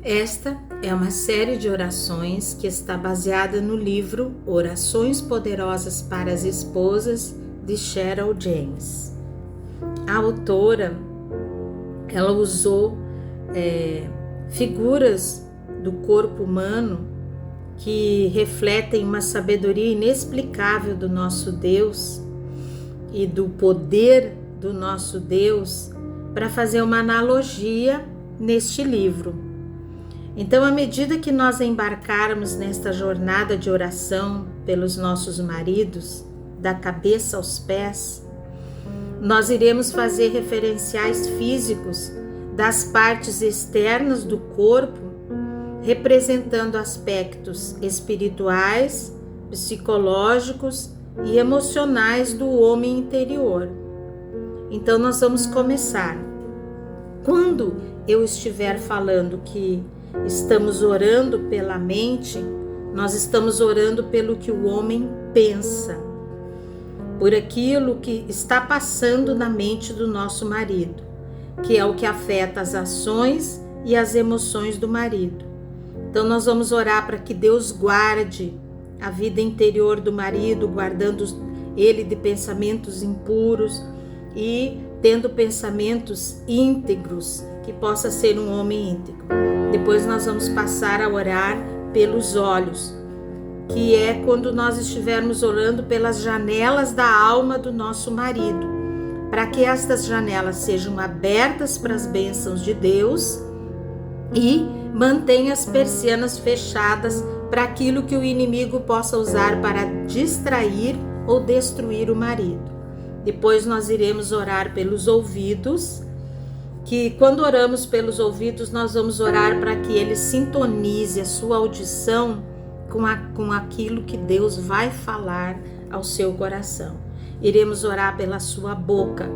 Esta é uma série de orações que está baseada no livro Orações Poderosas para as Esposas, de Cheryl James. A autora, ela usou figuras do corpo humano que refletem uma sabedoria inexplicável do nosso Deus e do poder do nosso Deus para fazer uma analogia neste livro. Então, à medida que nós embarcarmos nesta jornada de oração pelos nossos maridos, da cabeça aos pés, nós iremos fazer referenciais físicos das partes externas do corpo, representando aspectos espirituais, psicológicos e emocionais do homem interior. Então, nós vamos começar. Quando eu estiver falando que estamos orando pela mente, nós estamos orando pelo que o homem pensa, por aquilo que está passando na mente do nosso marido, que é o que afeta as ações e as emoções do marido. Então nós vamos orar para que Deus guarde a vida interior do marido, guardando ele de pensamentos impuros e tendo pensamentos íntegros, que possa ser um homem íntegro. Depois nós vamos passar a orar pelos olhos, que é quando nós estivermos orando pelas janelas da alma do nosso marido, para que estas janelas sejam abertas para as bênçãos de Deus e mantenha as persianas fechadas para aquilo que o inimigo possa usar para distrair ou destruir o marido. Depois nós iremos orar pelos ouvidos, que quando oramos pelos ouvidos, nós vamos orar para que ele sintonize a sua audição com aquilo que Deus vai falar ao seu coração. Iremos orar pela sua boca,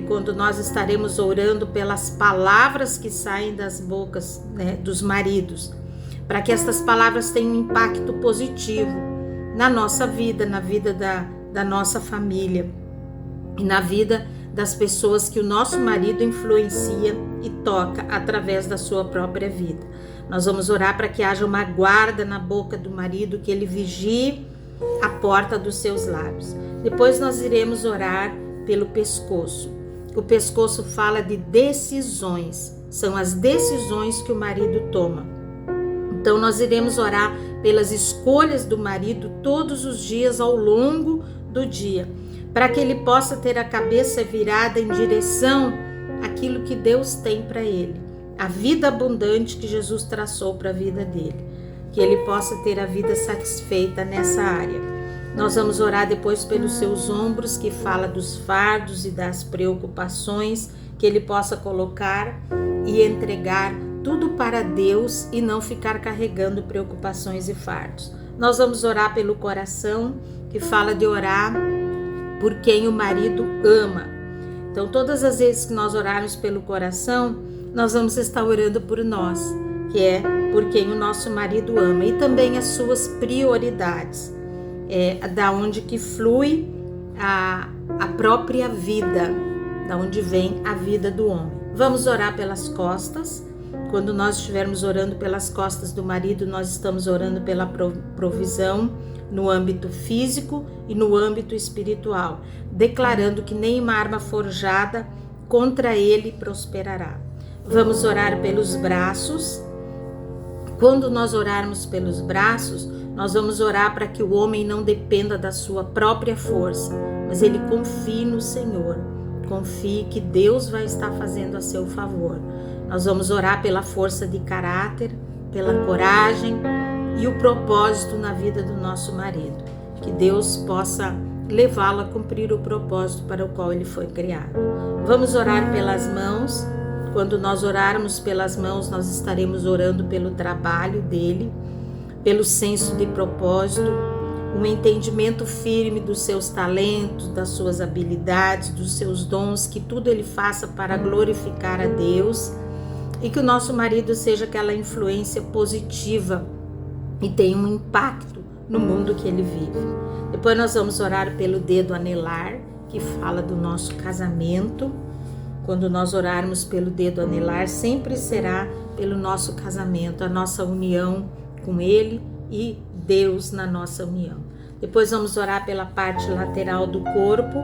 quando nós estaremos orando pelas palavras que saem das bocas, dos maridos, para que estas palavras tenham um impacto positivo na nossa vida, na vida da nossa família e na vida das pessoas que o nosso marido influencia e toca através da sua própria vida. Nós vamos orar para que haja uma guarda na boca do marido, que ele vigie a porta dos seus lábios. Depois nós iremos orar pelo pescoço. O pescoço fala de decisões, são as decisões que o marido toma. Então nós iremos orar pelas escolhas do marido todos os dias ao longo do dia, para que ele possa ter a cabeça virada em direção àquilo que Deus tem para ele, a vida abundante que Jesus traçou para a vida dele, que ele possa ter a vida satisfeita nessa área. Nós vamos orar depois pelos seus ombros, que fala dos fardos e das preocupações, que ele possa colocar e entregar tudo para Deus e não ficar carregando preocupações e fardos. Nós vamos orar pelo coração, que fala de orar por quem o marido ama. Então, todas as vezes que nós orarmos pelo coração, nós vamos estar orando por nós, que é por quem o nosso marido ama, e também as suas prioridades, da onde que flui a própria vida, da onde vem a vida do homem. Vamos orar pelas costas. Quando nós estivermos orando pelas costas do marido, nós estamos orando pela provisão no âmbito físico e no âmbito espiritual, declarando que nenhuma arma forjada contra ele prosperará. Vamos orar pelos braços. Quando nós orarmos pelos braços, nós vamos orar para que o homem não dependa da sua própria força, mas ele confie no Senhor, confie que Deus vai estar fazendo a seu favor. Nós vamos orar pela força de caráter, pela coragem e o propósito na vida do nosso marido, que Deus possa levá-lo a cumprir o propósito para o qual ele foi criado. Vamos orar pelas mãos. Quando nós orarmos pelas mãos, nós estaremos orando pelo trabalho dele, pelo senso de propósito, um entendimento firme dos seus talentos, das suas habilidades, dos seus dons, que tudo ele faça para glorificar a Deus, e que o nosso marido seja aquela influência positiva e tenha um impacto no mundo que ele vive. Depois nós vamos orar pelo dedo anelar, que fala do nosso casamento. Quando nós orarmos pelo dedo anelar, sempre será pelo nosso casamento, a nossa união com Ele e Deus na nossa união. Depois vamos orar pela parte lateral do corpo,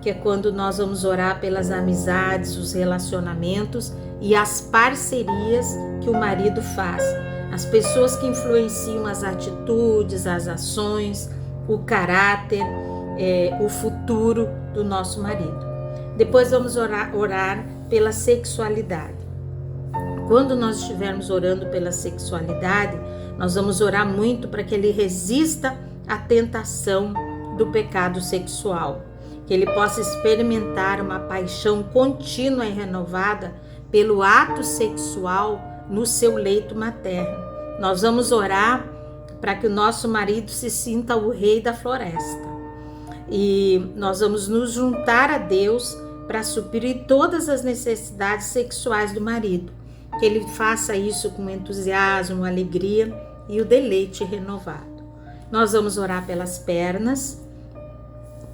que é quando nós vamos orar pelas amizades, os relacionamentos e as parcerias que o marido faz. As pessoas que influenciam as atitudes, as ações, o caráter, o futuro do nosso marido. Depois vamos orar pela sexualidade. Quando nós estivermos orando pela sexualidade, nós vamos orar muito para que ele resista à tentação do pecado sexual, que ele possa experimentar uma paixão contínua e renovada pelo ato sexual no seu leito materno. Nós vamos orar para que o nosso marido se sinta o rei da floresta. E nós vamos nos juntar a Deus para suprir todas as necessidades sexuais do marido. Que ele faça isso com entusiasmo, alegria e o deleite renovado. Nós vamos orar pelas pernas,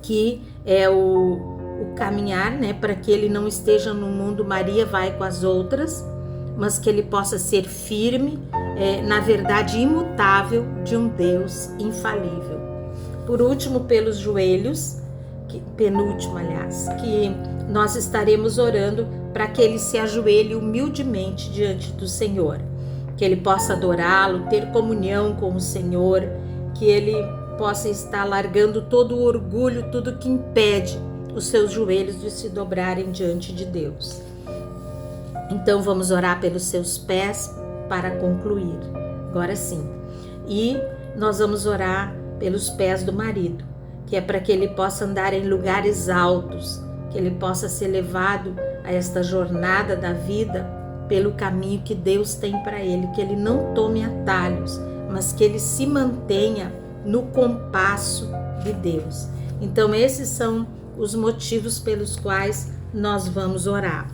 que é o caminhar, né, para que ele não esteja no mundo Maria vai com as outras, mas que ele possa ser firme, na verdade imutável de um Deus infalível. Por último, pelos joelhos, penúltimo aliás, que nós estaremos orando para que ele se ajoelhe humildemente diante do Senhor, que ele possa adorá-lo, ter comunhão com o Senhor, que ele possa estar largando todo o orgulho, tudo que impede os seus joelhos de se dobrarem diante de Deus. Então vamos orar pelos seus pés para concluir, agora sim. E nós vamos orar pelos pés do marido, que é para que ele possa andar em lugares altos, que ele possa ser levado a esta jornada da vida pelo caminho que Deus tem para ele, que ele não tome atalhos, mas que ele se mantenha no compasso de Deus. Então esses são os motivos pelos quais nós vamos orar.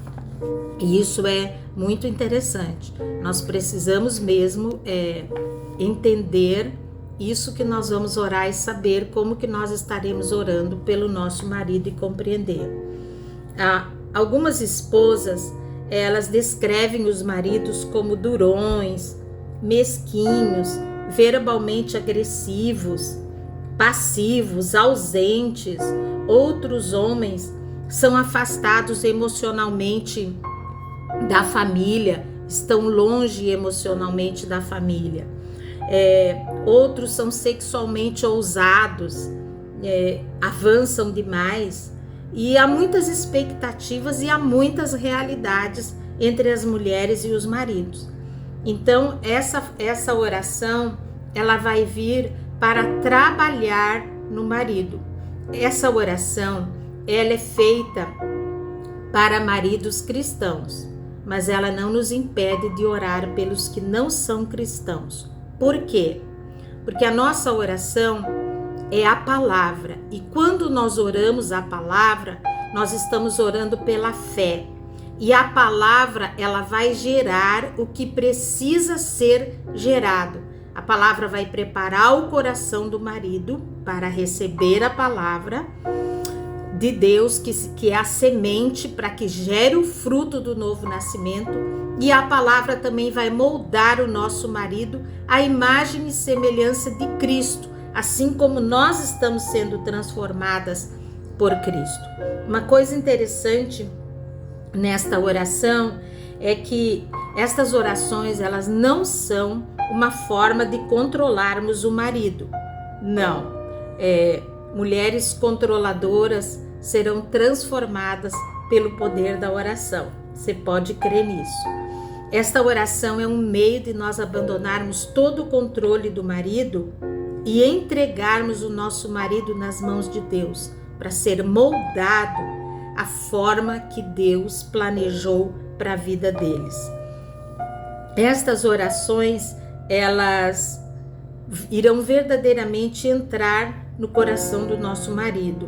E isso é muito interessante. Nós precisamos mesmo entender isso que nós vamos orar e saber como que nós estaremos orando pelo nosso marido e compreender. Algumas esposas, elas descrevem os maridos como durões, mesquinhos, verbalmente agressivos, passivos, ausentes. Outros homens são afastados emocionalmente da família, estão longe emocionalmente da família. Outros são sexualmente ousados, avançam demais, e há muitas expectativas e há muitas realidades entre as mulheres e os maridos. Então essa oração, ela vai vir para trabalhar no marido. Essa oração, ela é feita para maridos cristãos, mas ela não nos impede de orar pelos que não são cristãos. Por quê? Porque a nossa oração é a palavra, e quando nós oramos a palavra, nós estamos orando pela fé, e a palavra, ela vai gerar o que precisa ser gerado. A palavra vai preparar o coração do marido para receber a palavra de Deus, que é a semente para que gere o fruto do novo nascimento, e a palavra também vai moldar o nosso marido à imagem e semelhança de Cristo, assim como nós estamos sendo transformadas por Cristo. Uma coisa interessante nesta oração é que estas orações, elas não são uma forma de controlarmos o marido. Não. Mulheres controladoras serão transformadas pelo poder da oração. Você pode crer nisso. Esta oração é um meio de nós abandonarmos todo o controle do marido e entregarmos o nosso marido nas mãos de Deus, para ser moldado à forma que Deus planejou para a vida deles. Estas orações, elas irão verdadeiramente entrar no coração do nosso marido.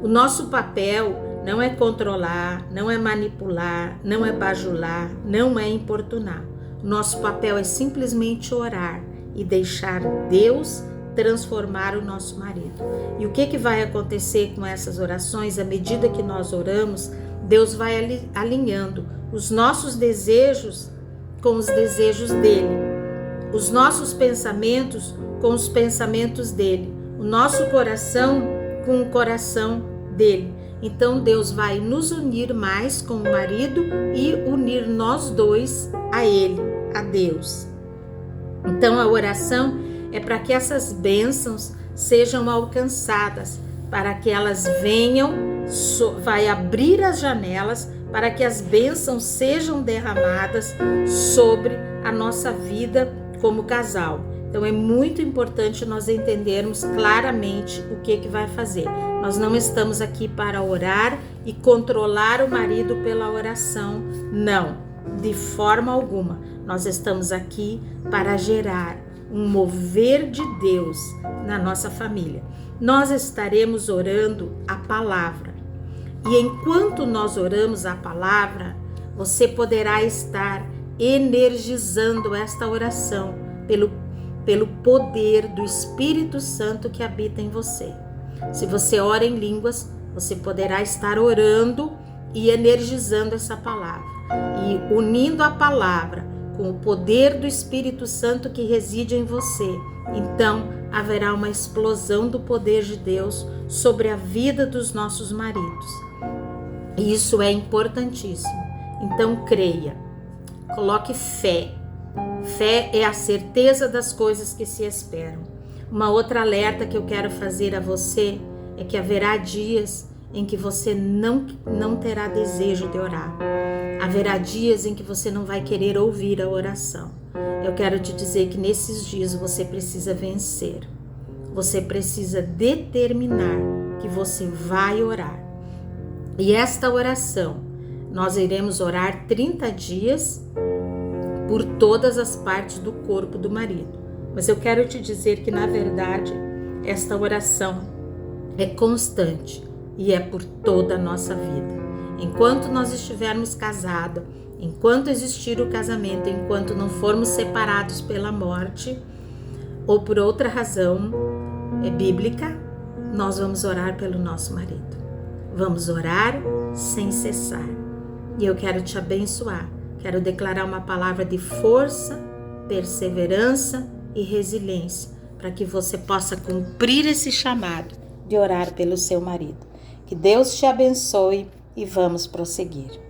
O nosso papel não é controlar, não é manipular, não é bajular, não é importunar. O nosso papel é simplesmente orar e deixar Deus transformar o nosso marido. E o que vai acontecer com essas orações? À medida que nós oramos, Deus vai alinhando os nossos desejos com os desejos dele, os nossos pensamentos com os pensamentos dele, o nosso coração com o coração dele. Então Deus vai nos unir mais com o marido e unir nós dois a ele, a Deus. Então a oração é para que essas bênçãos sejam alcançadas, para que elas venham, vai abrir as janelas para que as bênçãos sejam derramadas sobre a nossa vida como casal. Então é muito importante nós entendermos claramente o que vai fazer. Nós não estamos aqui para orar e controlar o marido pela oração, não, de forma alguma. Nós estamos aqui para gerar um mover de Deus na nossa família. Nós estaremos orando a palavra. E enquanto nós oramos a palavra, você poderá estar energizando esta oração pelo poder do Espírito Santo que habita em você. Se você ora em línguas, você poderá estar orando e energizando essa palavra. E unindo a palavra com o poder do Espírito Santo que reside em você, então haverá uma explosão do poder de Deus sobre a vida dos nossos maridos. E isso é importantíssimo. Então creia, coloque fé. Fé é a certeza das coisas que se esperam. Uma outra alerta que eu quero fazer a você é que haverá dias em que você não terá desejo de orar. Haverá dias em que você não vai querer ouvir a oração. Eu quero te dizer que nesses dias você precisa vencer. Você precisa determinar que você vai orar. E esta oração, nós iremos orar 30 dias por todas as partes do corpo do marido. Mas eu quero te dizer que, na verdade, esta oração é constante e é por toda a nossa vida. Enquanto nós estivermos casados, enquanto existir o casamento, enquanto não formos separados pela morte ou por outra razão bíblica, nós vamos orar pelo nosso marido. Vamos orar sem cessar. E eu quero te abençoar. Quero declarar uma palavra de força, perseverança e resiliência para que você possa cumprir esse chamado de orar pelo seu marido. Que Deus te abençoe e vamos prosseguir.